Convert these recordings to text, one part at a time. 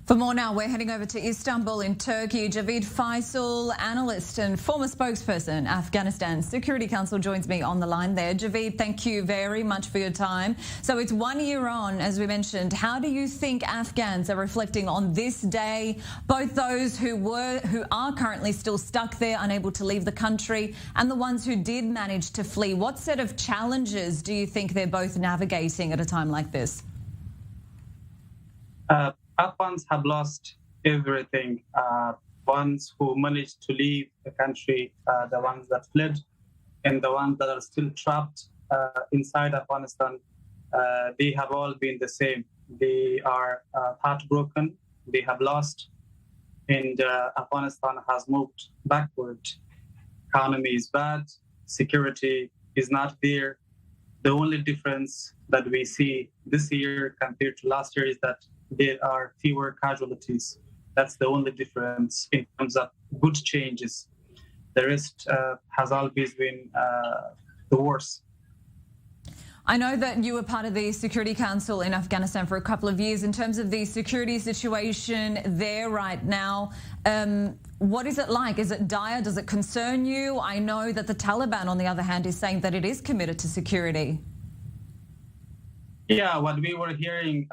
For more now, we're heading over to Istanbul in Turkey. Javid Faisal, analyst and former spokesperson, Afghanistan Security Council, joins me on the line there. Javid, thank you very much for your time. So it's 1 year on, as we mentioned. How do you think Afghans are reflecting on this day, both those who are currently still stuck there, unable to leave the country, and the ones who did manage to flee? What set of challenges do you think they're both navigating at a time like this? Afghans have lost everything. Ones who managed to leave the country, the ones that fled, and the ones that are still trapped inside Afghanistan, they have all been the same. They are heartbroken, they have lost, and Afghanistan has moved backward. Economy is bad, security is not there. The only difference that we see this year compared to last year is that there are fewer casualties. That's the only difference in terms of good changes. The rest has always been the worst. I know that you were part of the Security Council in Afghanistan for a couple of years. In terms of the security situation there right now, what is it like? Is it dire? Does it concern you? I know that the Taliban, on the other hand, is saying that it is committed to security. Yeah, what we were hearing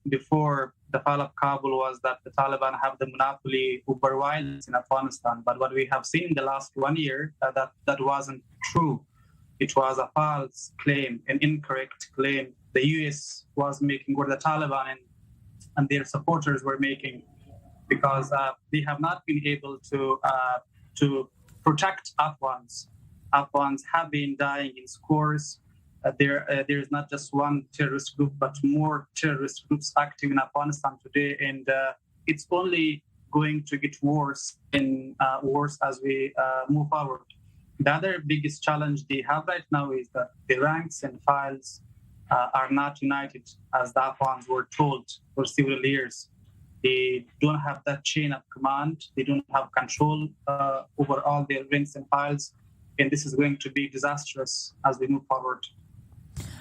before the fall of Kabul was that the Taliban have the monopoly over violence in Afghanistan. But what we have seen in the last 1 year, that wasn't true. It was a false claim, an incorrect claim the U.S. was making, or the Taliban and their supporters were making, because they have not been able to protect Afghans. Afghans have been dying in scores. There is not just one terrorist group, but more terrorist groups active in Afghanistan today, and it's only going to get worse and worse as we move forward. The other biggest challenge they have right now is that the ranks and files are not united, as the Afghans were told for several years. They don't have that chain of command. They don't have control over all their ranks and files, and this is going to be disastrous as we move forward.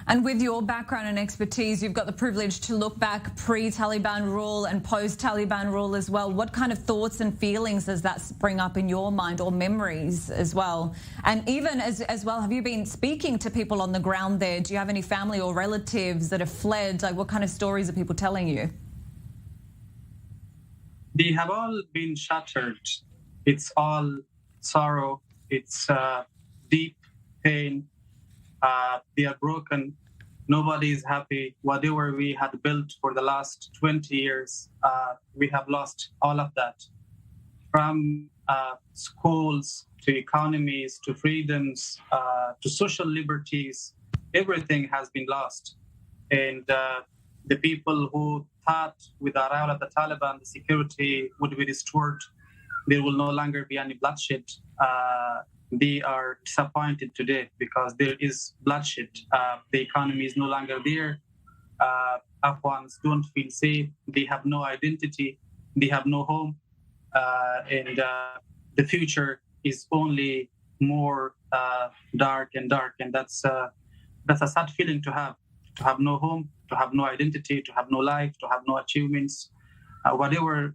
And with your background and expertise, you've got the privilege to look back pre-Taliban rule and post-Taliban rule as well. What kind of thoughts and feelings does that spring up in your mind, or memories as well? And even as well, have you been speaking to people on the ground there? Do you have any family or relatives that have fled? Like, what kind of stories are people telling you? They have all been shattered. It's all sorrow. It's deep pain. They are broken. Nobody is happy. Whatever we had built for the last 20 years, we have lost all of that. From schools to economies to freedoms to social liberties, everything has been lost. And the people who thought with the arrival of the Taliban, the security would be restored, there will no longer be any bloodshed. They are disappointed today because there is bloodshed. The economy is no longer there. Afghans don't feel safe. They have no identity. They have no home. And the future is only more dark and dark. And that's a sad feeling to have no home, to have no identity, to have no life, to have no achievements. Whatever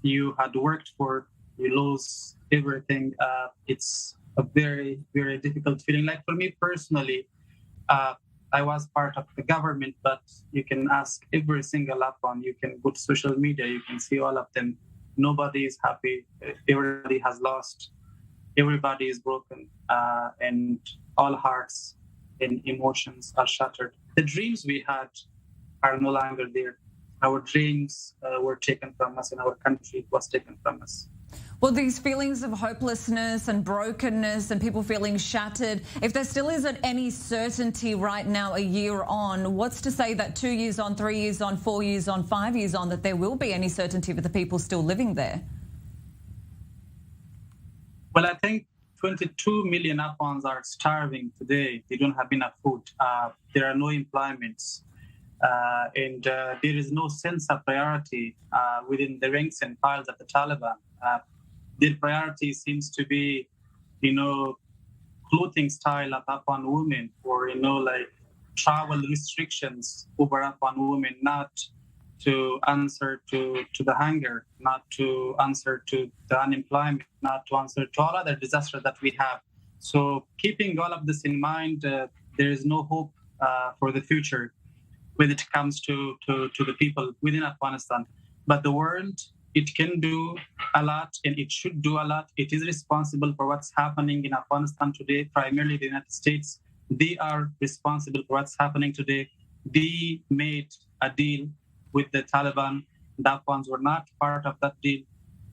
you had worked for, you lose everything. It's a very, very difficult feeling. Like for me personally, I was part of the government, but you can ask every single Afghan, you can go to social media, you can see all of them. Nobody is happy. Everybody has lost. Everybody is broken. And all hearts and emotions are shattered. The dreams we had are no longer there. Our dreams were taken from us, and our country was taken from us. Well, these feelings of hopelessness and brokenness and people feeling shattered, if there still isn't any certainty right now, a year on, what's to say that 2 years on, 3 years on, 4 years on, 5 years on, that there will be any certainty for the people still living there? Well, I think 22 million Afghans are starving today. They don't have enough food. There are no employments. And there is no sense of priority within the ranks and files of the Taliban. Their priority seems to be, clothing style of Afghan women, or, like travel restrictions over Afghan women, not to answer to the hunger, not to answer to the unemployment, not to answer to all other disasters that we have. So keeping all of this in mind, there is no hope for the future when it comes to the people within Afghanistan. But the world, it can do a lot and it should do a lot. It is responsible for what's happening in Afghanistan today, primarily the United States. They are responsible for what's happening today. They made a deal with the Taliban. The Afghans were not part of that deal.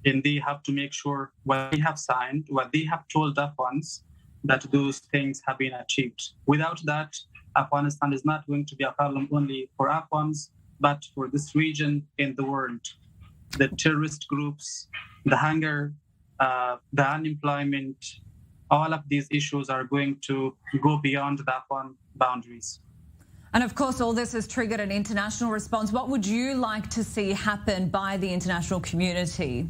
And they have to make sure what they have signed, what they have told Afghans, that those things have been achieved. Without that, Afghanistan is not going to be a problem only for Afghans, but for this region and the world. The terrorist groups, the hunger, the unemployment, all of these issues are going to go beyond the Afghan boundaries. And of course, all this has triggered an international response. What would you like to see happen by the international community?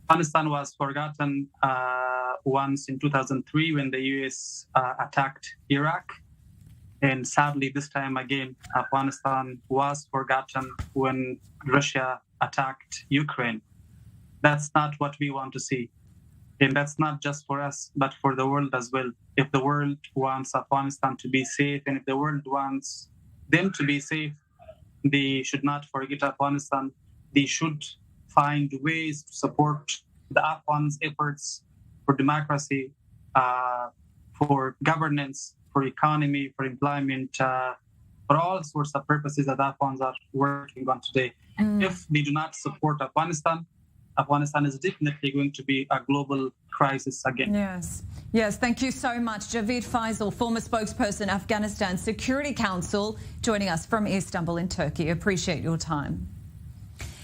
Afghanistan was forgotten once in 2003 when the US attacked Iraq. And sadly, this time again, Afghanistan was forgotten when Russia attacked Ukraine. That's not what we want to see. And that's not just for us, but for the world as well. If the world wants Afghanistan to be safe, and if the world wants them to be safe, they should not forget Afghanistan. They should find ways to support the Afghans' efforts for democracy, for governance, for economy, for employment, for all sorts of purposes that Afghans are working on today. If they do not support Afghanistan, Afghanistan is definitely going to be a global crisis again. Yes, thank you so much. Javeed Faisal, former spokesperson, Afghanistan Security Council, joining us from Istanbul in Turkey. Appreciate your time.